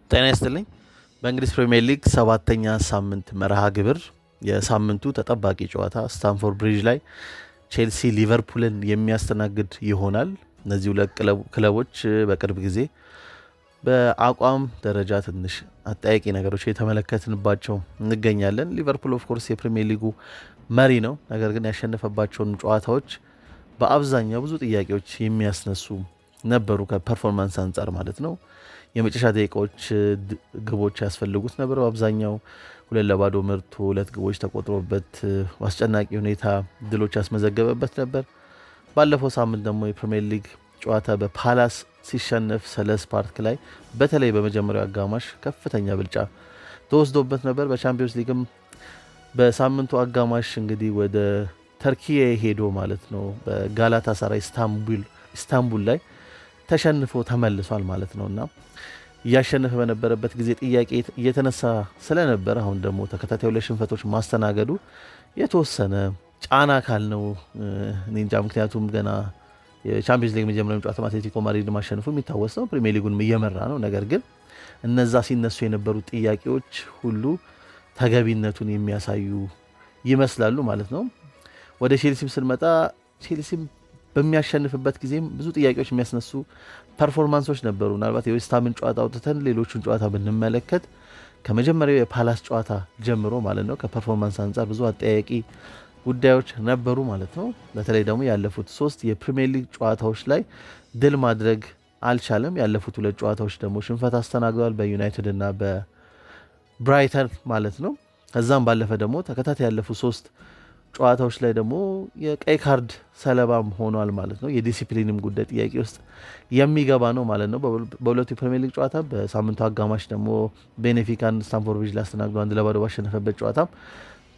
ጤና ይስጥልኝ። በእንግሊዝ ፕሪሚየር ሊግ 7ኛ ሳምንት መርሃ ግብር የሳምንቱ ተጠባቂ ጨዋታ ስታንፎርድ ብሪጅ ላይ ቼልሲ ሊቨርፑልን የሚያስተናግድ ይሆናል። እነዚህ ሁለት ክለቦች በቅርብ ጊዜ በአቋም ደረጃ ትንሽ አጠያቂ ነገሮች የተመለከትንባቸው እንገኛለን። ሊቨርፑል ኦፍኮርስ የፕሪሚየር ሊጉ መሪ ነው። ነገር ግን ያሸነፈባቸውን ጨዋታዎች በአብዛኛው ብዙ ጥያቄዎች የሚያስነሱ ነበሩ፣ ከፐርፎርማንስ አንጻር ማለት ነው። የመጨረሻ ደቂቃዎች ግቦች ያስፈልጉት ነበር። አብዛኛው 2-0 መርቶ 2 ግቦች ተቆጥሮበት አስጨናቂ ሁኔታ ድሎች ያስመዘገበበት ነበር። ባለፈው ሳምንት ደግሞ የፕሪሚየር ሊግ ጨዋታ በፓላስ ሲሸነፍ ሰለስ ፓርክ ላይ በተለይ በመጀመሪያው አጋማሽ ከፍተኛ ብልጫ ተወስዶበት ነበር። በቻምፒዮንስ ሊግም በሳምንቱ አጋማሽ እንግዲህ ወደ ተርኪዬ ሄዶ ማለት ነው በጋላታ ሳራይ ኢስታንቡል ላይ ተሸንፎ ተመልሷል ማለት ነውና እያሸነፈ በነበረበት ጊዜ ጥያቄ እየተነሳ ስለነበረ አሁን ደግሞ ተከታታይ ሁለት ሽንፈቶች ማስተናገዱ የተወሰነ ጫና ካልነው እኔ እንጃ። ምክንያቱም ገና የቻምፒዮንስ ሊግ መጀመሪያውን ጨዋታ አትሌቲኮ ማድሪድ ማሸነፉ የሚታወስ ነው። ፕሪሚየር ሊጉንም እየመራ ነው። ነገር ግን እነዛ ሲነሱ የነበሩ ጥያቄዎች ሁሉ ተገቢነቱን የሚያሳዩ ይመስላሉ ማለት ነው። ወደ ቼልሲም ስንመጣ ቼልሲም በሚያሸንፍበት ጊዜም ብዙ ጥያቄዎች የሚያስነሱ ፐርፎርማንሶች ነበሩ። ምናልባት የዌስትሃምን ጨዋታ አውጥተን ሌሎቹን ጨዋታ ብንመለከት ከመጀመሪያው የፓላስ ጨዋታ ጀምሮ ማለት ነው ከፐርፎርማንስ አንጻር ብዙ አጠያቂ ጉዳዮች ነበሩ ማለት ነው። በተለይ ደግሞ ያለፉት 3 የፕሪሚየር ሊግ ጨዋታዎች ላይ ድል ማድረግ አልቻለም። ያለፉት 2 ጨዋታዎች ደግሞ ሽንፈት አስተናግደዋል፣ በዩናይትድ እና በብራይተን ማለት ነው። ከዛም ባለፈ ደግሞ ተከታታይ ያለፉት 3 ጨዋታዎች ላይ ደግሞ የቀይ ካርድ ሰለባም ሆኗል ማለት ነው። የዲሲፕሊንም ጉዳይ ጥያቄ ውስጥ የሚገባ ነው ማለት ነው። በሁለቱ የፕሪሚየር ሊግ ጨዋታ በሳምንቱ አጋማሽ ደግሞ ቤኔፊካን ስታንፎርድ ብሪጅ ላይ አስተናግዶ 1-0 ባሸነፈበት ጨዋታ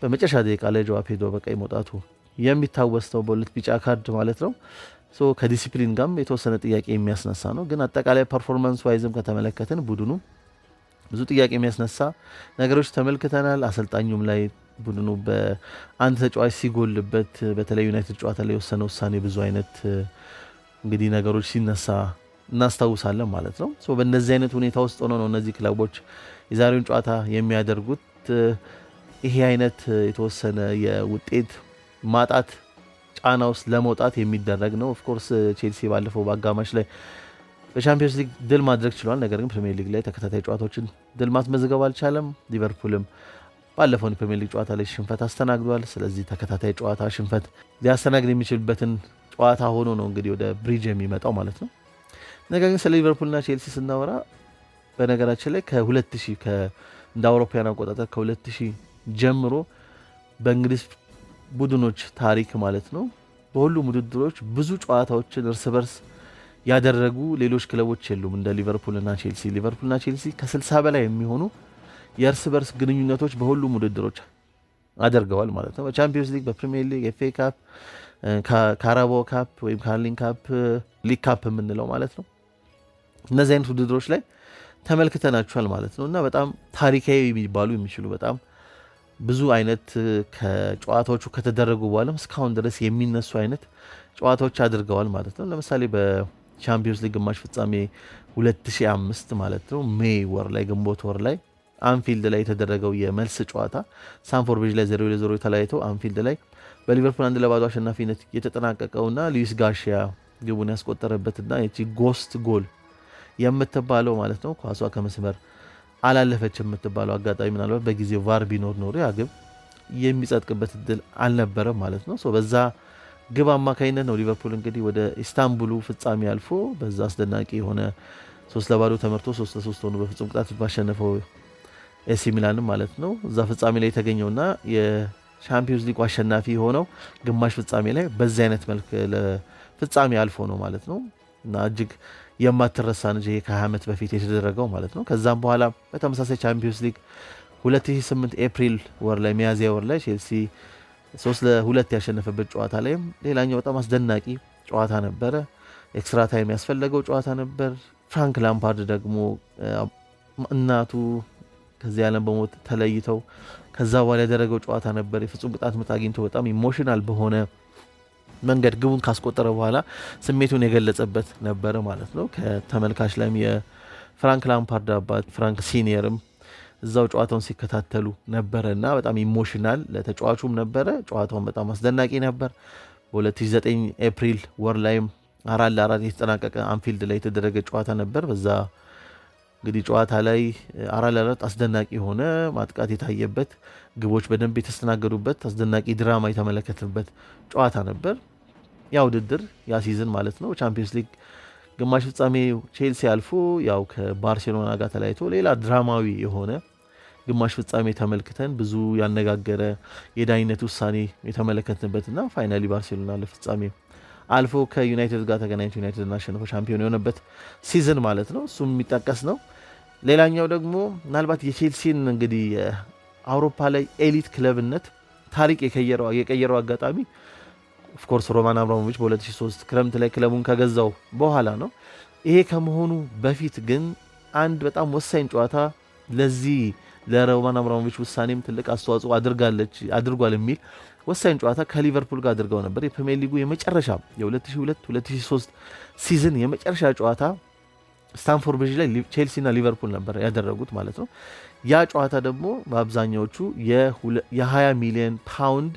በመጨረሻ ደቂቃ ላይ ጆዋ ፔድሮ በቀይ መውጣቱ የሚታወስ ነው፣ በሁለት ቢጫ ካርድ ማለት ነው። ከዲሲፕሊን ጋርም የተወሰነ ጥያቄ የሚያስነሳ ነው። ግን አጠቃላይ ፐርፎርማንስ ዋይዝም ከተመለከትን ቡድኑ ብዙ ጥያቄ የሚያስነሳ ነገሮች ተመልክተናል። አሰልጣኙም ላይ ቡድኑ በአንድ ተጫዋች ሲጎልበት በተለይ ዩናይትድ ጨዋታ ላይ የወሰነ ውሳኔ ብዙ አይነት እንግዲህ ነገሮች ሲነሳ እናስታውሳለን ማለት ነው። በእነዚህ አይነት ሁኔታ ውስጥ ሆኖ ነው እነዚህ ክለቦች የዛሬውን ጨዋታ የሚያደርጉት። ይሄ አይነት የተወሰነ የውጤት ማጣት ጫና ውስጥ ለመውጣት የሚደረግ ነው። ኦፍኮርስ ቼልሲ ባለፈው በአጋማሽ ላይ በቻምፒዮንስ ሊግ ድል ማድረግ ችሏል። ነገር ግን ፕሪሚየር ሊግ ላይ ተከታታይ ጨዋታዎችን ድል ማስመዝገብ አልቻለም። ሊቨርፑልም ባለፈውን ፕሪሚየር ሊግ ጨዋታ ላይ ሽንፈት አስተናግዷል። ስለዚህ ተከታታይ ጨዋታ ሽንፈት ሊያስተናግድ የሚችልበትን ጨዋታ ሆኖ ነው እንግዲህ ወደ ብሪጅ የሚመጣው ማለት ነው። ነገር ግን ስለ ሊቨርፑልና ቼልሲ ስናወራ በነገራችን ላይ ከ2000 እንደ አውሮፓውያን አቆጣጠር ከ2000 ጀምሮ በእንግሊዝ ቡድኖች ታሪክ ማለት ነው በሁሉም ውድድሮች ብዙ ጨዋታዎችን እርስ በርስ ያደረጉ ሌሎች ክለቦች የሉም እንደ ሊቨርፑልና ቼልሲ። ሊቨርፑልና ቼልሲ ከ60 በላይ የሚሆኑ የእርስ በርስ ግንኙነቶች በሁሉም ውድድሮች አድርገዋል ማለት ነው። በቻምፒዮንስ ሊግ፣ በፕሪሚየር ሊግ፣ ኤፍኤ ካፕ፣ ካራባኦ ካፕ ወይም ካርሊንግ ካፕ፣ ሊግ ካፕ የምንለው ማለት ነው። እነዚህ አይነት ውድድሮች ላይ ተመልክተናቸዋል ማለት ነው እና በጣም ታሪካዊ የሚባሉ የሚችሉ በጣም ብዙ አይነት ከጨዋታዎቹ ከተደረጉ በኋላም እስካሁን ድረስ የሚነሱ አይነት ጨዋታዎች አድርገዋል ማለት ነው። ለምሳሌ በቻምፒዮንስ ሊግ ግማሽ ፍጻሜ 2005 ማለት ነው ሜይ ወር ላይ ግንቦት ወር ላይ አንፊልድ ላይ የተደረገው የመልስ ጨዋታ ስታንፎርድ ብሪጅ ላይ 0-0 ተለያይተው አንፊልድ ላይ በሊቨርፑል 1-0 አሸናፊነት የተጠናቀቀውና ሉዊስ ጋርሺያ ግቡን ያስቆጠረበትና የቺ ጎስት ጎል የምትባለው ማለት ነው ኳሷ ከመስመር አላለፈች የምትባለው አጋጣሚ ምናልባት በጊዜው ቫር ቢኖር ኖሮ ያ ግብ የሚጸድቅበት እድል አልነበረም ማለት ነው። በዛ ግብ አማካኝነት ነው ሊቨርፑል እንግዲህ ወደ ኢስታንቡሉ ፍጻሜ አልፎ በዛ አስደናቂ የሆነ 3-0 ተመርቶ 3-3 ሆኖ በፍጹም ቅጣት ባሸነፈው ኤሲ ሚላንም ማለት ነው እዛ ፍጻሜ ላይ የተገኘውና የቻምፒዮንስ ሊግ አሸናፊ የሆነው ግማሽ ፍጻሜ ላይ በዚህ አይነት መልክ ለፍጻሜ አልፎ ነው ማለት ነው እና እጅግ የማትረሳ ነች ይሄ ከ20 ዓመት በፊት የተደረገው ማለት ነው። ከዛም በኋላ በተመሳሳይ ቻምፒዮንስ ሊግ 2008 ኤፕሪል ወር ላይ ሚያዝያ ወር ላይ ቼልሲ 3-2 ያሸነፈበት ጨዋታ ላይ ሌላኛው በጣም አስደናቂ ጨዋታ ነበረ። ኤክስትራ ታይም ያስፈለገው ጨዋታ ነበር። ፍራንክ ላምፓርድ ደግሞ እናቱ ከዚህ ዓለም በሞት ተለይተው ከዛ በኋላ ያደረገው ጨዋታ ነበር። የፍጹም ቅጣት ምት አግኝቶ በጣም ኢሞሽናል በሆነ መንገድ ግቡን ካስቆጠረ በኋላ ስሜቱን የገለጸበት ነበረ ማለት ነው። ከተመልካች ላይም ፍራንክ ላምፓርድ አባት ፍራንክ ሲኒየርም እዛው ጨዋታውን ሲከታተሉ ነበረ እና በጣም ኢሞሽናል ለተጫዋቹም ነበረ። ጨዋታውን በጣም አስደናቂ ነበር። በ2009 ኤፕሪል ወር ላይም 4-4 የተጠናቀቀ አንፊልድ ላይ የተደረገ ጨዋታ ነበር። በዛ እንግዲህ ጨዋታ ላይ 4-4 አስደናቂ የሆነ ማጥቃት የታየበት፣ ግቦች በደንብ የተስተናገዱበት፣ አስደናቂ ድራማ የተመለከትንበት ጨዋታ ነበር። ያ ውድድር ያ ሲዝን ማለት ነው ቻምፒየንስ ሊግ ግማሽ ፍጻሜ ቼልሲ አልፎ ያው ከባርሴሎና ጋር ተለያይቶ ሌላ ድራማዊ የሆነ ግማሽ ፍጻሜ ተመልክተን ብዙ ያነጋገረ የዳኝነት ውሳኔ የተመለከትንበትና ፋይናሊ ባርሴሎና ለፍጻሜ አልፎ ከዩናይትድ ጋር ተገናኝቶ ዩናይትድን አሸንፎ ሻምፒዮን የሆነበት ሲዝን ማለት ነው። እሱም የሚጠቀስ ነው። ሌላኛው ደግሞ ምናልባት የቼልሲን እንግዲህ አውሮፓ ላይ ኤሊት ክለብነት ታሪክ የቀየረው አጋጣሚ ኦፍኮርስ ሮማን አብራሞቪች በ2003 ክረምት ላይ ክለቡን ከገዛው በኋላ ነው። ይሄ ከመሆኑ በፊት ግን አንድ በጣም ወሳኝ ጨዋታ ለዚህ ለሮማን አብራሞቪች ውሳኔም ትልቅ አስተዋጽኦ አድርጓል የሚል ወሳኝ ጨዋታ ከሊቨርፑል ጋር አድርገው ነበር። የፕሪሚየር ሊጉ የመጨረሻ የ2002-2003 ሲዝን የመጨረሻ ጨዋታ ስታንፎርድ ብሪጅ ላይ ቼልሲና ሊቨርፑል ነበር ያደረጉት ማለት ነው። ያ ጨዋታ ደግሞ በአብዛኛዎቹ የ20 ሚሊዮን ፓውንድ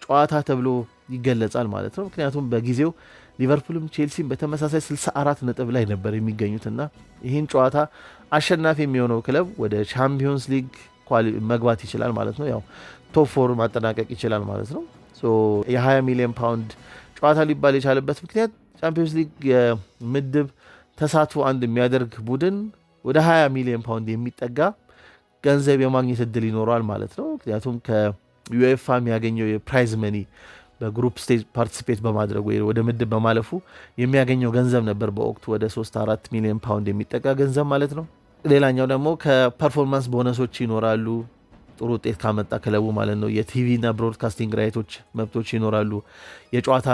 ጨዋታ ተብሎ ይገለጻል ማለት ነው። ምክንያቱም በጊዜው ሊቨርፑልም ቼልሲም በተመሳሳይ 64 ነጥብ ላይ ነበር የሚገኙትና ይህን ጨዋታ አሸናፊ የሚሆነው ክለብ ወደ ቻምፒዮንስ ሊግ መግባት ይችላል ማለት ነው። ያው ቶፕ ፎር ማጠናቀቅ ይችላል ማለት ነው። የ20 ሚሊዮን ፓውንድ ጨዋታ ሊባል የቻለበት ምክንያት ቻምፒዮንስ ሊግ የምድብ ተሳትፎ አንድ የሚያደርግ ቡድን ወደ 20 ሚሊዮን ፓውንድ የሚጠጋ ገንዘብ የማግኘት እድል ይኖረዋል ማለት ነው። ምክንያቱም ከዩኤፋ የሚያገኘው የፕራይዝ መኒ በግሩፕ ስቴጅ ፓርቲሲፔት በማድረግ ወይ ወደ ምድብ በማለፉ የሚያገኘው ገንዘብ ነበር በወቅቱ ወደ 3-4 ሚሊዮን ፓውንድ የሚጠጋ ገንዘብ ማለት ነው። ሌላኛው ደግሞ ከፐርፎርማንስ ቦነሶች ይኖራሉ፣ ጥሩ ውጤት ካመጣ ክለቡ ማለት ነው። የቲቪ እና ብሮድካስቲንግ ራይቶች መብቶች ይኖራሉ፣ የጨዋታ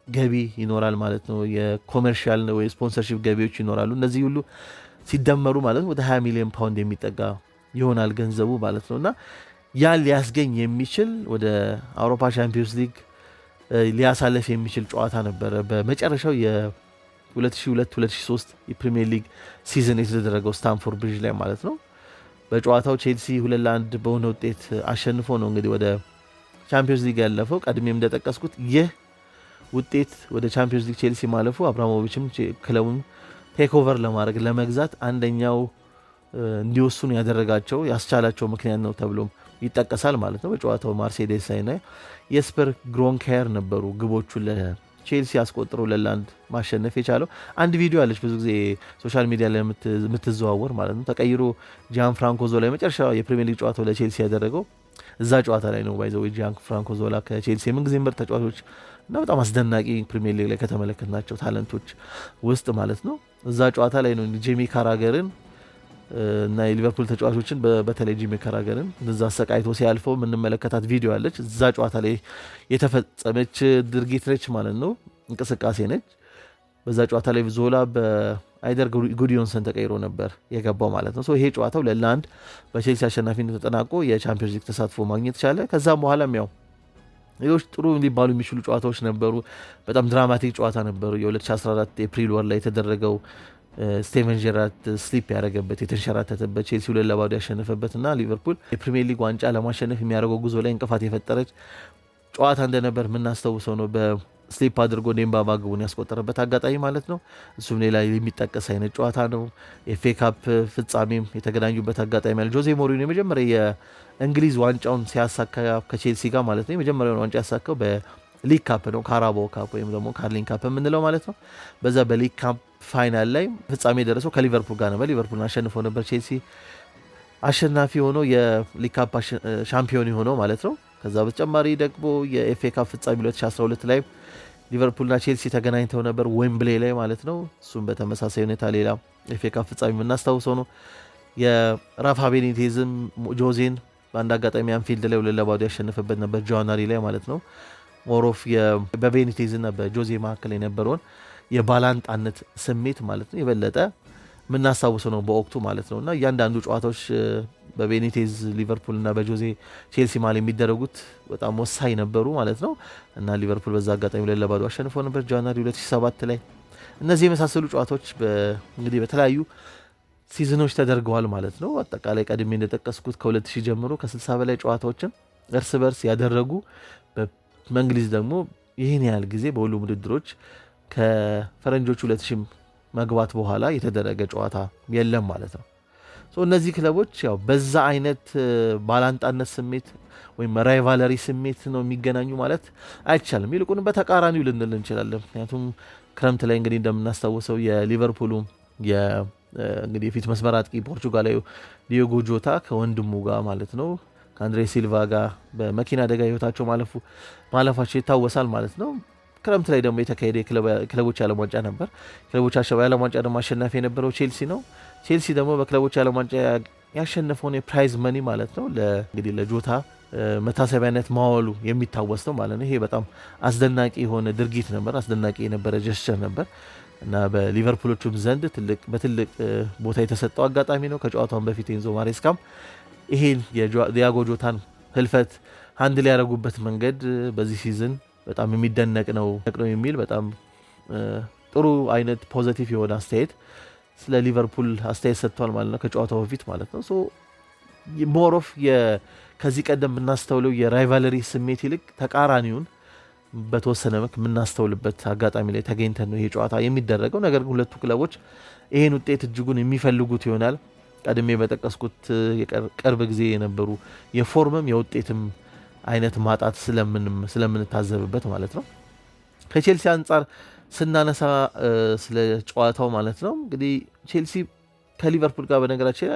ገቢ ይኖራል ማለት ነው። የኮሜርሻል ወይ ስፖንሰርሺፕ ገቢዎች ይኖራሉ። እነዚህ ሁሉ ሲደመሩ ማለት ነው ወደ 20 ሚሊዮን ፓውንድ የሚጠጋ ይሆናል ገንዘቡ ማለት ነው። እና ያን ሊያስገኝ የሚችል ወደ አውሮፓ ቻምፒዮንስ ሊግ ሊያሳለፍ የሚችል ጨዋታ ነበረ በመጨረሻው የ2002-2003 የፕሪሚየር ሊግ ሲዝን የተደረገው ስታንፎርድ ብሪጅ ላይ ማለት ነው። በጨዋታው ቼልሲ 2-1 በሆነ ውጤት አሸንፎ ነው እንግዲህ ወደ ቻምፒዮንስ ሊግ ያለፈው። ቀድሜም እንደጠቀስኩት ይህ ውጤት ወደ ቻምፒዮንስ ሊግ ቼልሲ ማለፉ አብራሞቪችም ክለቡን ቴክኦቨር ለማድረግ ለመግዛት አንደኛው እንዲወስኑ ያስቻላቸው ምክንያት ነው ተብሎም ይጠቀሳል ማለት ነው። በጨዋታው ማርሴል ዴሳይና የስፐር ግሮንካየር ነበሩ ግቦቹን ለቼልሲ አስቆጥሮ 2-1 ማሸነፍ የቻለው። አንድ ቪዲዮ አለች ብዙ ጊዜ ሶሻል ሚዲያ ላይ የምትዘዋወር ማለት ነው። ተቀይሮ ጂያን ፍራንኮ ዞላ የመጨረሻ የፕሪሚየር ሊግ ጨዋታው ለቼልሲ ያደረገው እዛ ጨዋታ ላይ ነው። ባይዘው ጂያን ፍራንኮ ዞላ ከቼልሲ የምንጊዜም ምርጥ ተጫዋቾች እና በጣም አስደናቂ ፕሪሚየር ሊግ ላይ ከተመለከትናቸው ታለንቶች ውስጥ ማለት ነው። እዛ ጨዋታ ላይ ነው ጄሚ ካራገርን እና የሊቨርፑል ተጫዋቾችን በተለይ ጂሚ ካራገርን እዛ አሰቃይቶ ሲያልፈው የምንመለከታት ቪዲዮ አለች። እዛ ጨዋታ ላይ የተፈጸመች ድርጊት ነች ማለት ነው፣ እንቅስቃሴ ነች። በዛ ጨዋታ ላይ ዞላ በአይደር ጉዲዮንሰን ተቀይሮ ነበር የገባው ማለት ነው። ይሄ ጨዋታው 2-1 በቼልሲ አሸናፊነት ተጠናቆ የቻምፒዮንስ ሊግ ተሳትፎ ማግኘት ቻለ። ከዛም በኋላም ያው ሌሎች ጥሩ ሊባሉ የሚችሉ ጨዋታዎች ነበሩ። በጣም ድራማቲክ ጨዋታ ነበሩ። የ2014 ኤፕሪል ወር ላይ የተደረገው ስቴቨን ጄራርድ ስሊፕ ያደረገበት የተንሸራተተበት ቼልሲ 2-2 ያሸነፈበት እና ሊቨርፑል የፕሪሚየር ሊግ ዋንጫ ለማሸነፍ የሚያደርገው ጉዞ ላይ እንቅፋት የፈጠረች ጨዋታ እንደነበር የምናስታውሰው ነው። በስሊፕ አድርጎ ዴምባባ ግቡን ያስቆጠረበት አጋጣሚ ማለት ነው። እሱም ሌላ የሚጠቀስ አይነት ጨዋታ ነው። ኤፍኤ ካፕ ፍጻሜም የተገናኙበት አጋጣሚ ያለ ጆዜ ሞሪኖ የመጀመሪያ የእንግሊዝ ዋንጫውን ሲያሳካ ከቼልሲ ጋር ማለት ነው የመጀመሪያውን ዋንጫ ያሳካው በሊግ ካፕ ነው። ካራባኦ ካፕ ወይም ደግሞ ካርሊንግ ካፕ የምንለው ማለት ነው። በዛ በሊግ ካፕ ፋይናል ላይ ፍጻሜ የደረሰው ከሊቨርፑል ጋር ነበር። ሊቨርፑልን አሸንፎ ነበር ቼልሲ አሸናፊ ሆኖ የሊግ ካፕ ሻምፒዮን ሆኖ ማለት ነው። ከዛ በተጨማሪ ደግሞ የኤፍኤ ካፕ ፍጻሜ 2012 ላይ ሊቨርፑልና ቼልሲ ተገናኝተው ነበር ዌምብሌ ላይ ማለት ነው። እሱም በተመሳሳይ ሁኔታ ሌላ ኤፍኤ ካፕ ፍጻሜ የምናስታውሰው ነው። የራፋ ቤኒቴዝም ጆዜን በአንድ አጋጣሚ አንፊልድ ላይ 2-2 ያሸነፈበት ነበር ጃንዋሪ ላይ ማለት ነው። ሞሮፍ በቤኒቴዝና በጆዜ መካከል የነበረውን የባላንጣነት ስሜት ማለት ነው የበለጠ የምናስታውሰው ነው በወቅቱ ማለት ነው። እና እያንዳንዱ ጨዋታዎች በቤኒቴዝ ሊቨርፑል እና በጆዜ ቼልሲ መሃል የሚደረጉት በጣም ወሳኝ ነበሩ ማለት ነው። እና ሊቨርፑል በዛ አጋጣሚ 2-2 አሸንፎ ነበር ጃንዋሪ 2007 ላይ። እነዚህ የመሳሰሉ ጨዋታዎች እንግዲህ በተለያዩ ሲዝኖች ተደርገዋል ማለት ነው። አጠቃላይ ቀድሜ እንደጠቀስኩት ከ2000 ጀምሮ ከ60 በላይ ጨዋታዎችን እርስ በርስ ያደረጉ በእንግሊዝ ደግሞ ይህን ያህል ጊዜ በሁሉም ውድድሮች ከፈረንጆቹ 2000 መግባት በኋላ የተደረገ ጨዋታ የለም ማለት ነው። እነዚህ ክለቦች ያው በዛ አይነት ባላንጣነት ስሜት ወይም ራይቫለሪ ስሜት ነው የሚገናኙ ማለት አይቻልም። ይልቁንም በተቃራኒው ልንል እንችላለን። ምክንያቱም ክረምት ላይ እንግዲህ እንደምናስታውሰው የሊቨርፑሉ እንግዲህ የፊት መስመር አጥቂ ፖርቹጋላዊ ዲዮጎ ጆታ ከወንድሙ ጋር ማለት ነው ከአንድሬ ሲልቫ ጋር በመኪና አደጋ ህይወታቸው ማለፋቸው ይታወሳል ማለት ነው። ክረምት ላይ ደግሞ የተካሄደ የክለቦች ዓለም ዋንጫ ነበር። ክለቦች ዓለም ዋንጫ ደግሞ አሸናፊ የነበረው ቼልሲ ነው። ቼልሲ ደግሞ በክለቦች ዓለም ዋንጫ ያሸነፈውን የፕራይዝ መኒ ማለት ነው እንግዲህ ለጆታ መታሰቢያነት ማዋሉ የሚታወስ ነው ማለት ነው። ይሄ በጣም አስደናቂ የሆነ ድርጊት ነበር፣ አስደናቂ የነበረ ጀስቸር ነበር እና በሊቨርፑሎቹም ዘንድ በትልቅ ቦታ የተሰጠው አጋጣሚ ነው። ከጨዋታውን በፊት ኤንዞ ማሬስካም ይሄን የዲያጎ ጆታን ህልፈት አንድ ላይ ያደረጉበት መንገድ በዚህ ሲዝን በጣም የሚደነቅ ነው የሚል በጣም ጥሩ አይነት ፖዚቲቭ የሆነ አስተያየት ስለ ሊቨርፑል አስተያየት ሰጥቷል ማለት ነው ከጨዋታው በፊት ማለት ነው። ሞሮፍ ከዚህ ቀደም የምናስተውለው የራይቫለሪ ስሜት ይልቅ ተቃራኒውን በተወሰነ መልክ የምናስተውልበት አጋጣሚ ላይ ተገኝተን ነው ይሄ ጨዋታ የሚደረገው። ነገር ግን ሁለቱ ክለቦች ይሄን ውጤት እጅጉን የሚፈልጉት ይሆናል። ቀድሜ በጠቀስኩት ቅርብ ጊዜ የነበሩ የፎርምም የውጤትም አይነት ማጣት ስለምንታዘብበት ማለት ነው። ከቼልሲ አንጻር ስናነሳ ስለ ጨዋታው ማለት ነው እንግዲህ ቼልሲ ከሊቨርፑል ጋር በነገራችን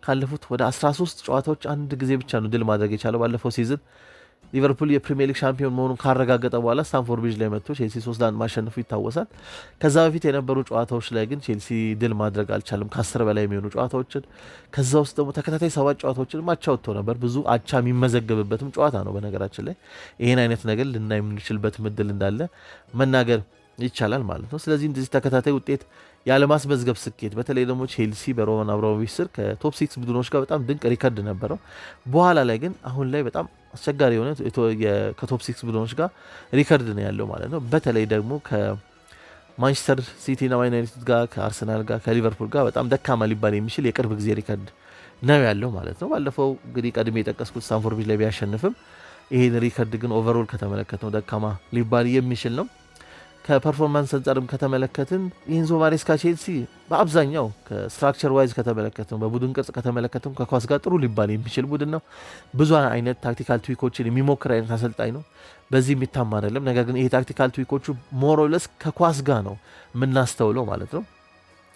ካለፉት ወደ 13 ጨዋታዎች አንድ ጊዜ ብቻ ነው ድል ማድረግ የቻለው። ባለፈው ሲዝን ሊቨርፑል የፕሪሚየር ሊግ ሻምፒዮን መሆኑን ካረጋገጠ በኋላ ስታንፎርድ ብሪጅ ላይ መጥቶ ቼልሲ 3-1 ማሸነፉ ይታወሳል። ከዛ በፊት የነበሩ ጨዋታዎች ላይ ግን ቼልሲ ድል ማድረግ አልቻለም፣ ከ10 በላይ የሚሆኑ ጨዋታዎችን። ከዛ ውስጥ ደግሞ ተከታታይ 7 ጨዋታዎችን አቻ ወጥቶ ነበር። ብዙ አቻ የሚመዘገብበትም ጨዋታ ነው በነገራችን ላይ። ይህን አይነት ነገር ልናይ የምንችልበት ምድል እንዳለ መናገር ይቻላል ማለት ነው። ስለዚህ እንደዚህ ተከታታይ ውጤት ያለማስመዝገብ ስኬት በተለይ ደግሞ ቼልሲ በሮማን አብራሞቪች ስር ከቶፕ 6 ቡድኖች ጋር በጣም ድንቅ ሪከርድ ነበረው። በኋላ ላይ ግን አሁን ላይ በጣም አስቸጋሪ የሆነ ከቶፕ 6 ቡድኖች ጋር ሪከርድ ነው ያለው ማለት ነው። በተለይ ደግሞ ከማንቸስተር ሲቲ እና ዩናይትድ ጋር፣ ከአርሰናል ጋር፣ ከሊቨርፑል ጋር በጣም ደካማ ሊባል የሚችል የቅርብ ጊዜ ሪከርድ ነው ያለው ማለት ነው። ባለፈው እንግዲህ ቀድሜ የጠቀስኩት ስታንፎርድ ብሪጅ ላይ ቢያሸንፍም ይህን ሪከርድ ግን ኦቨርኦል ከተመለከትነው ደካማ ሊባል የሚችል ነው። ከፐርፎርማንስ አንጻርም ከተመለከትን ኤንዞ ማሬስካ ቼልሲ በአብዛኛው ከስትራክቸር ዋይዝ ከተመለከትነው በቡድን ቅርጽ ከተመለከትነው ከኳስ ጋር ጥሩ ሊባል የሚችል ቡድን ነው። ብዙ አይነት ታክቲካል ትዊኮችን የሚሞክር አይነት አሰልጣኝ ነው። በዚህ የሚታማ አይደለም። ነገር ግን ይሄ ታክቲካል ትዊኮቹ ሞሮለስ ከኳስ ጋር ነው የምናስተውለው ማለት ነው።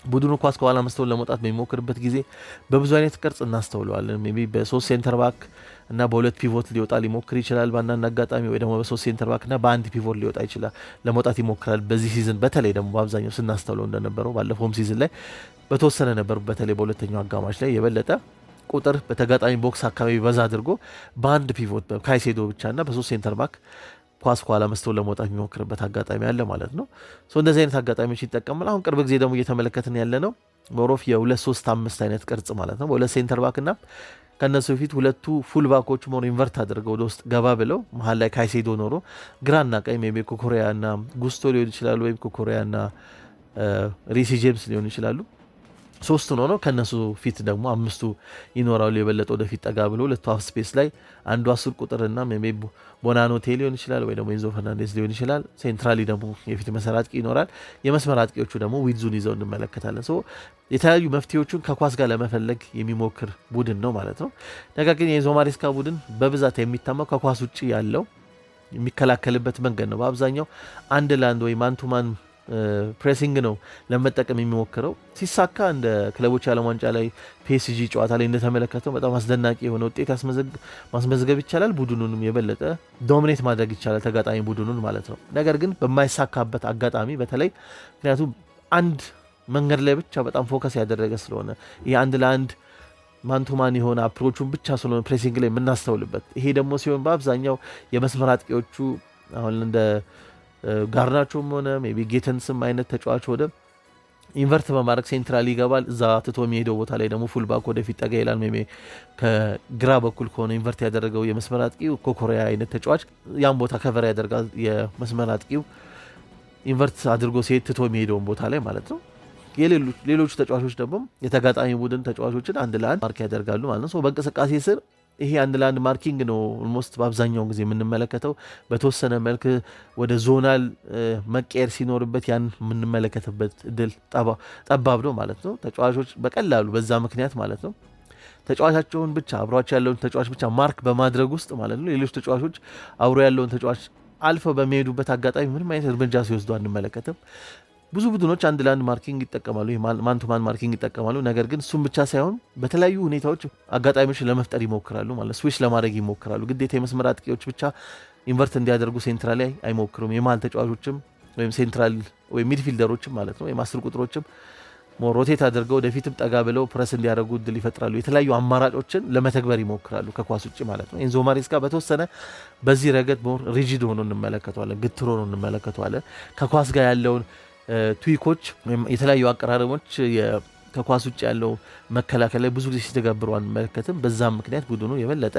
ቡድኑ ኳስ ከኋላ መስተውል ለመውጣት በሚሞክርበት ጊዜ በብዙ አይነት ቅርጽ እናስተውለዋለን። ሜይ ቢ በ3 ሴንተር ባክ እና በ2 ፒቮት ሊወጣ ሊሞክር ይችላል በአንዳንድ አጋጣሚ፣ ወይ ደግሞ በ3 ሴንተር ባክ እና በአንድ ፒቮት ሊወጣ ይችላል ለመውጣት ይሞክራል። በዚህ ሲዝን በተለይ ደግሞ በአብዛኛው ስናስተውለው እንደነበረው ባለፈውም ሲዝን ላይ በተወሰነ ነበር። በተለይ በሁለተኛው አጋማሽ ላይ የበለጠ ቁጥር በተጋጣሚ ቦክስ አካባቢ በዛ አድርጎ በአንድ ፒቮት ካይሴዶ ብቻ እና በ3 ሴንተር ባክ ኳስ ከኋላ መስተው ለመውጣት የሚሞክርበት አጋጣሚ አለ ማለት ነው። እንደዚህ አይነት አጋጣሚዎች ይጠቀማል። አሁን ቅርብ ጊዜ ደግሞ እየተመለከትን ያለ ነው ሞሮፍ የ2-3-5 አይነት ቅርጽ ማለት ነው። በሁለት ሴንተር ባክ እና ከነሱ በፊት ሁለቱ ፉል ባኮች ሞር ኢንቨርት አድርገው ወደ ውስጥ ገባ ብለው መሀል ላይ ካይሴዶ ኖሮ ግራና ቀኝ ሜይ ቢ ኮኮሪያ እና ጉስቶ ሊሆን ይችላሉ፣ ወይም ኮኮሪያ እና ሪሲ ጄምስ ሊሆን ይችላሉ። ሶስቱን ሆኖ ከነሱ ፊት ደግሞ አምስቱ ይኖራሉ። የበለጠ ወደፊት ጠጋ ብሎ ሁለቱ ሀፍ ስፔስ ላይ አንዱ 10 ቁጥርና ሜይ ቢ ቦናኖቴ ሊሆን ይችላል፣ ወይ ደግሞ ኤንዞ ፈርናንዴዝ ሊሆን ይችላል። ሴንትራሊ ደግሞ የፊት መስመር አጥቂ ይኖራል። የመስመር አጥቂዎቹ ደግሞ ዊድዙን ይዘው እንመለከታለን። የተለያዩ መፍትሄዎቹን ከኳስ ጋር ለመፈለግ የሚሞክር ቡድን ነው ማለት ነው። ነገር ግን የኤንዞ ማሬስካ ቡድን በብዛት የሚታማው ከኳስ ውጭ ያለው የሚከላከልበት መንገድ ነው። በአብዛኛው አንድ ለአንድ ወይ ማንቱማን ፕሬሲንግ ነው ለመጠቀም የሚሞክረው። ሲሳካ እንደ ክለቦች ዓለም ዋንጫ ላይ ፒኤስጂ ጨዋታ ላይ እንደተመለከተው በጣም አስደናቂ የሆነ ውጤት ማስመዝገብ ይቻላል። ቡድኑንም የበለጠ ዶሚኔት ማድረግ ይቻላል፣ ተጋጣሚ ቡድኑን ማለት ነው። ነገር ግን በማይሳካበት አጋጣሚ በተለይ ምክንያቱም አንድ መንገድ ላይ ብቻ በጣም ፎከስ ያደረገ ስለሆነ ይህ አንድ ለአንድ ማንቱማን የሆነ አፕሮቹን ብቻ ስለሆነ ፕሬሲንግ ላይ የምናስተውልበት፣ ይሄ ደግሞ ሲሆን በአብዛኛው የመስመር አጥቂዎቹ አሁን እንደ ጋርናቾም ሆነ ሜይ ቢ ጌተንስም አይነት ተጫዋች ወደ ኢንቨርት በማድረግ ሴንትራል ይገባል። እዛ ትቶ የሚሄደው ቦታ ላይ ደግሞ ፉልባክ ወደፊት ጠጋ ይላል። ሜይ ቢ ከግራ በኩል ከሆነ ኢንቨርት ያደረገው የመስመር አጥቂው ኮኮሪያ አይነት ተጫዋች ያን ቦታ ከቨር ያደርጋል። የመስመር አጥቂው ኢንቨርት አድርጎ ሲሄድ ትቶ የሚሄደውን ቦታ ላይ ማለት ነው። ሌሎቹ ተጫዋቾች ደግሞ የተጋጣሚ ቡድን ተጫዋቾችን አንድ ለአንድ ማርክ ያደርጋሉ ማለት ነው። በእንቅስቃሴ ስር ይሄ አንድ ለአንድ ማርኪንግ ነው ኦልሞስት በአብዛኛው ጊዜ የምንመለከተው። በተወሰነ መልክ ወደ ዞናል መቀየር ሲኖርበት ያን የምንመለከትበት እድል ጠባብ ነው ማለት ነው። ተጫዋቾች በቀላሉ በዛ ምክንያት ማለት ነው ተጫዋቻቸውን ብቻ አብሯቸው ያለውን ተጫዋች ብቻ ማርክ በማድረግ ውስጥ ማለት ነው ሌሎች ተጫዋቾች አብሮ ያለውን ተጫዋች አልፈው በሚሄዱበት አጋጣሚ ምንም አይነት እርምጃ ሲወስዱ አንመለከትም። ብዙ ቡድኖች አንድ ለአንድ ማርኪንግ ይጠቀማሉ፣ ማን ቱ ማን ማርኪንግ ይጠቀማሉ። ነገር ግን እሱም ብቻ ሳይሆን በተለያዩ ሁኔታዎች አጋጣሚዎች ለመፍጠር ይሞክራሉ ማለት ስዊች ለማድረግ ይሞክራሉ። ግዴታ የመስመር አጥቂዎች ብቻ ኢንቨርት እንዲያደርጉ ሴንትራል ላይ አይሞክሩም። የመሀል ተጫዋቾችም ወይም ሴንትራል ወይም ሚድፊልደሮችም ማለት ነው ወይም 10 ቁጥሮችም ሮቴት አድርገው ወደፊትም ጠጋ ብለው ፕረስ እንዲያደርጉ እድል ይፈጥራሉ። የተለያዩ አማራጮችን ለመተግበር ይሞክራሉ ከኳስ ውጭ ማለት ነው። ኤንዞ ማሬስካ በተወሰነ በዚህ ረገድ ሞር ሪጂድ ሆኖ እንመለከተዋለን፣ ግትር ሆኖ እንመለከተዋለን። ከኳስ ጋር ያለውን ትዊኮች ወይም የተለያዩ አቀራረቦች ከኳስ ውጭ ያለው መከላከል ላይ ብዙ ጊዜ ሲተገብሩ አንመለከትም። በዛም ምክንያት ቡድኑ የበለጠ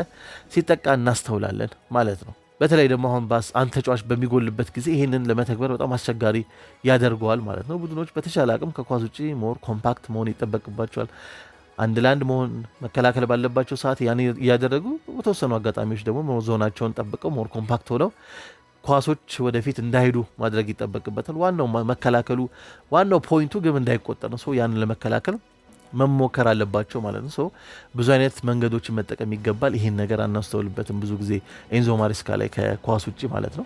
ሲጠቃ እናስተውላለን ማለት ነው። በተለይ ደግሞ አሁን አንድ ተጫዋች በሚጎልበት ጊዜ ይህንን ለመተግበር በጣም አስቸጋሪ ያደርገዋል ማለት ነው። ቡድኖች በተሻለ አቅም ከኳስ ውጭ ሞር ኮምፓክት መሆን ይጠበቅባቸዋል። አንድ ለአንድ መሆን መከላከል ባለባቸው ሰዓት ያን እያደረጉ በተወሰኑ አጋጣሚዎች ደግሞ ዞናቸውን ጠብቀው ሞር ኮምፓክት ሆነው ኳሶች ወደፊት እንዳይሄዱ ማድረግ ይጠበቅበታል። ዋናው መከላከሉ ዋናው ፖይንቱ ግብ እንዳይቆጠር ነው። ያንን ለመከላከል መሞከር አለባቸው ማለት ነው። ብዙ አይነት መንገዶችን መጠቀም ይገባል። ይህን ነገር አናስተውልበትም ብዙ ጊዜ ኤንዞ ማሬስካ ላይ ከኳስ ውጭ ማለት ነው።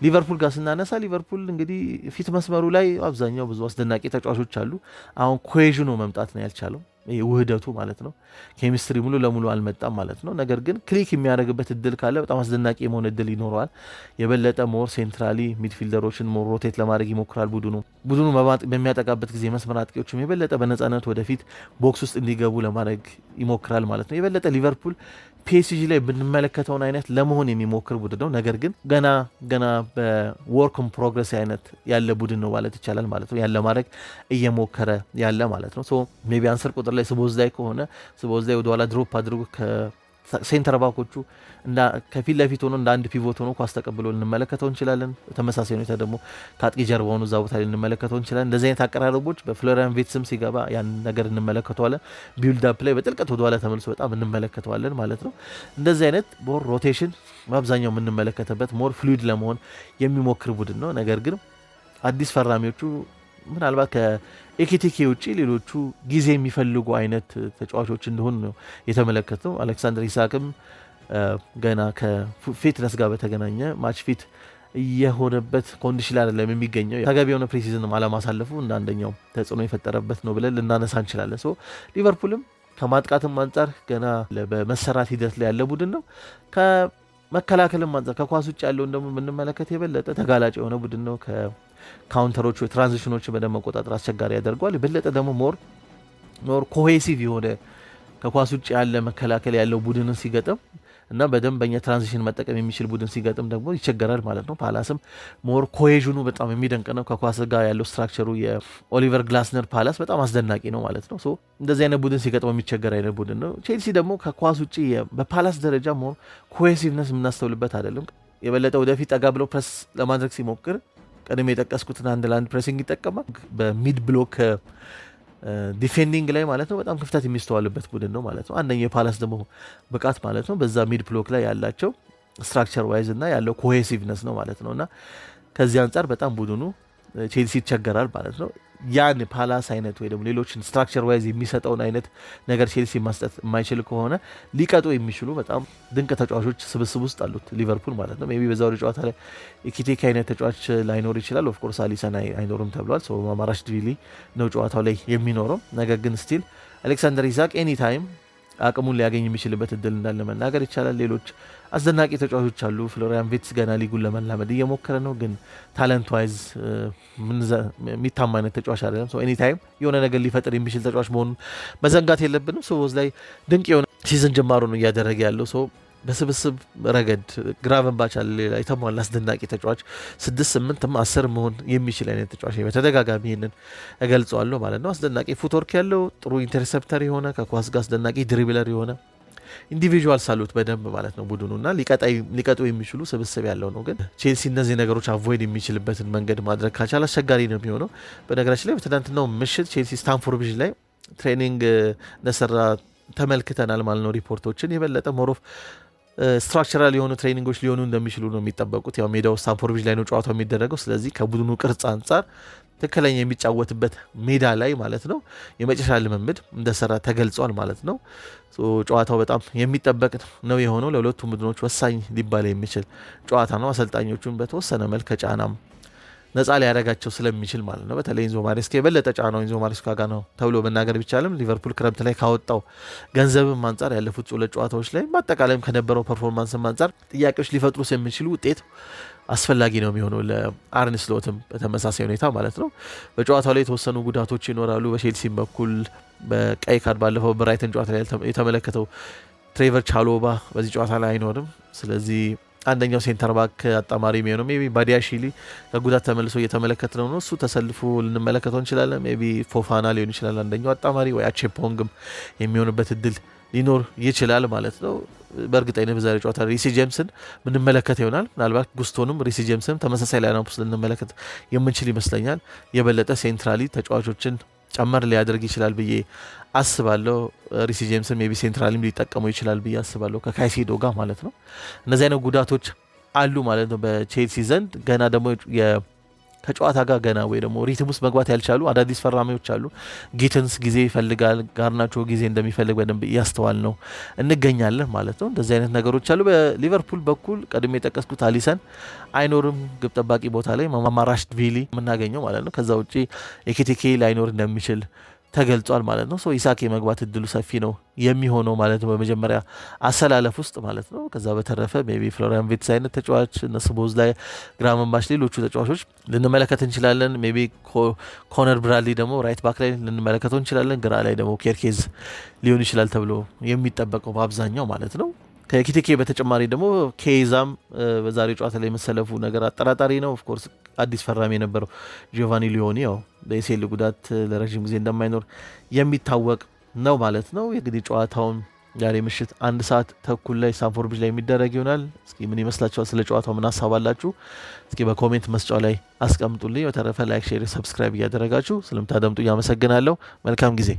ሊቨርፑል ጋር ስናነሳ ሊቨርፑል እንግዲህ ፊት መስመሩ ላይ አብዛኛው ብዙ አስደናቂ ተጫዋቾች አሉ። አሁን ኮሄዥኑ መምጣት ነው ያልቻለው፣ ውህደቱ ማለት ነው። ኬሚስትሪ ሙሉ ለሙሉ አልመጣም ማለት ነው። ነገር ግን ክሊክ የሚያደርግበት እድል ካለ በጣም አስደናቂ የመሆን እድል ይኖረዋል። የበለጠ ሞር ሴንትራሊ ሚድፊልደሮችን ሞር ሮቴት ለማድረግ ይሞክራል። ቡድኑ በሚያጠቃበት ጊዜ መስመር አጥቂዎችም የበለጠ በነፃነት ወደፊት ቦክስ ውስጥ እንዲገቡ ለማድረግ ይሞክራል ማለት ነው። የበለጠ ሊቨርፑል ፒኤስጂ ላይ ብንመለከተውን አይነት ለመሆን የሚሞክር ቡድን ነው። ነገር ግን ገና በወርክ ኢን ፕሮግረስ አይነት ያለ ቡድን ነው ማለት ይቻላል ማለት ነው። ያለ ማድረግ እየሞከረ ያለ ማለት ነው። ሜቢ አንሰር ቁጥር ላይ ስቦዝላይ ከሆነ ስቦዝላይ ወደኋላ ድሮፕ አድርጎ ሴንተር ባኮቹ ከፊት ለፊት ሆኖ እንደ አንድ ፒቮት ሆኖ ኳስ ተቀብሎ ልንመለከተው እንችላለን። ተመሳሳይ ሁኔታ ደግሞ ከአጥቂ ጀርባ ሆኖ እዛ ቦታ ላይ ልንመለከተው እንችላለን። እንደዚህ አይነት አቀራረቦች በፍሎሪያን ቪርትስም ሲገባ ያን ነገር እንመለከተዋለን። ቢልድ አፕ ላይ በጥልቀት ወደኋላ ተመልሶ በጣም እንመለከተዋለን ማለት ነው። እንደዚህ አይነት ሞር ሮቴሽን በአብዛኛው የምንመለከትበት ሞር ፍሉይድ ለመሆን የሚሞክር ቡድን ነው። ነገር ግን አዲስ ፈራሚዎቹ ምናልባት ከኤኪቲኬ ውጭ ሌሎቹ ጊዜ የሚፈልጉ አይነት ተጫዋቾች እንደሆኑ ነው የተመለከተው። አሌክሳንደር ኢሳክም ገና ከፊትነስ ጋር በተገናኘ ማች ፊት የሆነበት ኮንዲሽን ላይ አይደለም የሚገኘው። ተገቢ የሆነ ፕሪሲዝን አለማሳለፉ እንደ አንደኛው ተጽዕኖ የፈጠረበት ነው ብለን ልናነሳ እንችላለን። ሊቨርፑልም ከማጥቃትም አንጻር ገና በመሰራት ሂደት ላይ ያለ ቡድን ነው። ከመከላከልም አንጻር ከኳስ ውጭ ያለውን ደግሞ የምንመለከት የበለጠ ተጋላጭ የሆነ ቡድን ነው። ካውንተሮች ወይ ትራንዚሽኖች በደንብ መቆጣጠር አስቸጋሪ ያደርገዋል። የበለጠ ደግሞ ሞር ኮሄሲቭ የሆነ ከኳስ ውጭ ያለ መከላከል ያለው ቡድንን ሲገጥም እና በደንበኛ ትራንዚሽን መጠቀም የሚችል ቡድን ሲገጥም ደግሞ ይቸገራል ማለት ነው። ፓላስም ሞር ኮሄዥኑ በጣም የሚደንቅ ነው። ከኳስ ጋር ያለው ስትራክቸሩ የኦሊቨር ግላስነር ፓላስ በጣም አስደናቂ ነው ማለት ነው። እንደዚህ አይነት ቡድን ሲገጥመው የሚቸገር አይነት ቡድን ነው። ቼልሲ ደግሞ ከኳስ ውጭ በፓላስ ደረጃ ሞር ኮሄሲቭነስ የምናስተውልበት አይደለም። የበለጠ ወደፊት ጠጋ ብለው ፕረስ ለማድረግ ሲሞክር ቀደም የጠቀስኩትን አንድ ለአንድ ፕሬሲንግ ይጠቀማል። በሚድ ብሎክ ዲፌንዲንግ ላይ ማለት ነው በጣም ክፍተት የሚስተዋልበት ቡድን ነው ማለት ነው። አንደኛው የፓላስ ደግሞ ብቃት ማለት ነው በዛ ሚድ ብሎክ ላይ ያላቸው ስትራክቸር ዋይዝ እና ያለው ኮሄሲቭነስ ነው ማለት ነው። እና ከዚህ አንጻር በጣም ቡድኑ ቼልሲ ይቸገራል ማለት ነው። ያን ፓላስ አይነት ወይ ደግሞ ሌሎችን ስትራክቸር ዋይዝ የሚሰጠውን አይነት ነገር ቼልሲ ማስጠት የማይችል ከሆነ ሊቀጡ የሚችሉ በጣም ድንቅ ተጫዋቾች ስብስብ ውስጥ አሉት ሊቨርፑል ማለት ነው። ሜቢ በዛው ጨዋታ ላይ ኢኪቲኬ አይነት ተጫዋች ላይኖር ይችላል። ኦፍኮርስ አሊሰን አይኖርም ተብሏል። ማራሽቪሊ ነው ጨዋታው ላይ የሚኖረው። ነገር ግን ስቲል አሌክሳንደር ኢሳክ ኤኒ ታይም አቅሙን ሊያገኝ የሚችልበት እድል እንዳለ መናገር ይቻላል። ሌሎች አስደናቂ ተጫዋቾች አሉ። ፍሎሪያን ቪርትስ ገና ሊጉን ለመላመድ እየሞከረ ነው፣ ግን ታለንት ዋይዝ የሚታማ አይነት ተጫዋች አይደለም። ኤኒ ታይም የሆነ ነገር ሊፈጥር የሚችል ተጫዋች መሆኑን መዘንጋት የለብንም። ሰዎች ላይ ድንቅ የሆነ ሲዝን ጅማሮ ነው እያደረገ ያለው ሰው በስብስብ ረገድ ግራቨንባች አለ፣ ሌላ የተሟላ አስደናቂ ተጫዋች 6 8 10 መሆን የሚችል አይነት ተጫዋች በተደጋጋሚ ይህንን እገልጸዋለሁ ማለት ነው። አስደናቂ ፉትወርክ ያለው ጥሩ ኢንተርሰፕተር የሆነ ከኳስ ጋር አስደናቂ ድሪብለር የሆነ ኢንዲቪጁዋልስ አሉት በደንብ ማለት ነው ቡድኑና ሊቀጡ የሚችሉ ስብስብ ያለው ነው። ግን ቼልሲ እነዚህ ነገሮች አቮይድ የሚችልበትን መንገድ ማድረግ ካልቻለ አስቸጋሪ ነው የሚሆነው። በነገራችን ላይ በትናንትናው ምሽት ቼልሲ ስታንፎርድ ብሪጅ ላይ ትሬኒንግ እንደሰራ ተመልክተናል ማለት ነው። ሪፖርቶችን የበለጠ ሞሮፍ ስትራክቸራል የሆኑ ትሬኒንጎች ሊሆኑ እንደሚችሉ ነው የሚጠበቁት። ያው ሜዳው ስታንፎርድ ብሪጅ ላይ ነው ጨዋታው የሚደረገው። ስለዚህ ከቡድኑ ቅርጽ አንጻር ትክክለኛ የሚጫወትበት ሜዳ ላይ ማለት ነው የመጨረሻ ልምምድ እንደሰራ ተገልጿል ማለት ነው። ጨዋታው በጣም የሚጠበቅ ነው የሆነው። ለሁለቱም ቡድኖች ወሳኝ ሊባል የሚችል ጨዋታ ነው። አሰልጣኞቹን በተወሰነ መልክ ከጫናም ነፃ ሊያደርጋቸው ስለሚችል ማለት ነው። በተለይ ኢንዞ ማሬስካ የበለጠ ጫናው ኢንዞ ማሬስካ ጋር ነው ተብሎ መናገር ቢቻልም ሊቨርፑል ክረምት ላይ ካወጣው ገንዘብም አንጻር ያለፉት 2 ጨዋታዎች ላይ በአጠቃላይም ከነበረው ፐርፎርማንስም አንጻር ጥያቄዎች ሊፈጥሩ የሚችሉ ውጤት አስፈላጊ ነው የሚሆነው ለአርነ ስሎትም በተመሳሳይ ሁኔታ ማለት ነው። በጨዋታው ላይ የተወሰኑ ጉዳቶች ይኖራሉ። በቼልሲም በኩል በቀይ ካርድ ባለፈው ብራይተን ጨዋታ ላይ የተመለከተው ትሬቨር ቻሎባ በዚህ ጨዋታ ላይ አይኖርም። ስለዚህ አንደኛው ሴንተር ባክ አጣማሪ የሚሆነው ሜቢ ባዲያሺሊ ከጉዳት ተመልሶ እየተመለከት ነው። እሱ ተሰልፎ ልንመለከተው እንችላለን። ሜቢ ፎፋና ሊሆን ይችላል አንደኛው አጣማሪ፣ ወይ አቼፖንግም የሚሆንበት እድል ሊኖር ይችላል ማለት ነው። በእርግጠኝነት በዛሬ ጨዋታ ሪሲ ጄምስን ምንመለከት ይሆናል። ምናልባት ጉስቶንም ሪሲ ጄምስንም ተመሳሳይ ላይናፕ ውስጥ ልንመለከት የምንችል ይመስለኛል። የበለጠ ሴንትራሊ ተጫዋቾችን ጨመር ሊያደርግ ይችላል ብዬ አስባለሁ። ሪሲ ጄምስን ሜቢ ሴንትራሊም ሊጠቀመው ይችላል ብዬ አስባለሁ ከካይሴዶ ጋር ማለት ነው። እነዚህ አይነት ጉዳቶች አሉ ማለት ነው በቼልሲ ዘንድ። ገና ደግሞ ከጨዋታ ጋር ገና ወይ ደግሞ ሪትም ውስጥ መግባት ያልቻሉ አዳዲስ ፈራሚዎች አሉ። ጊትንስ ጊዜ ይፈልጋል፣ ጋርናቾ ጊዜ እንደሚፈልግ በደንብ እያስተዋል ነው እንገኛለን ማለት ነው። እንደዚህ አይነት ነገሮች አሉ። በሊቨርፑል በኩል ቀድሜ የጠቀስኩት አሊሰን አይኖርም ግብ ጠባቂ ቦታ ላይ ማራሽቪሊ የምናገኘው ማለት ነው። ከዛ ውጭ ኤኪቲኬ ላይኖር እንደሚችል ተገልጿል ማለት ነው። ኢሳክ የመግባት እድሉ ሰፊ ነው የሚሆነው ማለት ነው በመጀመሪያ አሰላለፍ ውስጥ ማለት ነው። ከዛ በተረፈ ሜቢ ፍሎሪያን ቪትስ አይነት ተጫዋች፣ እነሱ ቦዝ ላይ ግራመንባሽ፣ ሌሎቹ ተጫዋቾች ልንመለከት እንችላለን። ሜቢ ኮነር ብራድሊ ደግሞ ራይት ባክ ላይ ልንመለከተው እንችላለን። ግራ ላይ ደግሞ ኬርኬዝ ሊሆን ይችላል ተብሎ የሚጠበቀው በአብዛኛው ማለት ነው። ከኪቲኬ በተጨማሪ ደግሞ ኬዛም በዛሬ ጨዋታ ላይ የመሰለፉ ነገር አጠራጣሪ ነው። ኦፍኮርስ አዲስ ፈራሚ የነበረው ጂዮቫኒ ሊዮኒ ያው በኤሲኤል ጉዳት ለረዥም ጊዜ እንደማይኖር የሚታወቅ ነው ማለት ነው። እንግዲህ ጨዋታውን ዛሬ ምሽት 1 ሰዓት ተኩል ላይ ስታንፎርድ ብሪጅ ላይ የሚደረግ ይሆናል። እስኪ ምን ይመስላችኋል? ስለ ጨዋታው ምን ሀሳባላችሁ? እስኪ በኮሜንት መስጫው ላይ አስቀምጡልኝ። በተረፈ ላይክ፣ ሼር፣ ሰብስክራይብ እያደረጋችሁ ስለምታደምጡ እያመሰግናለሁ። መልካም ጊዜ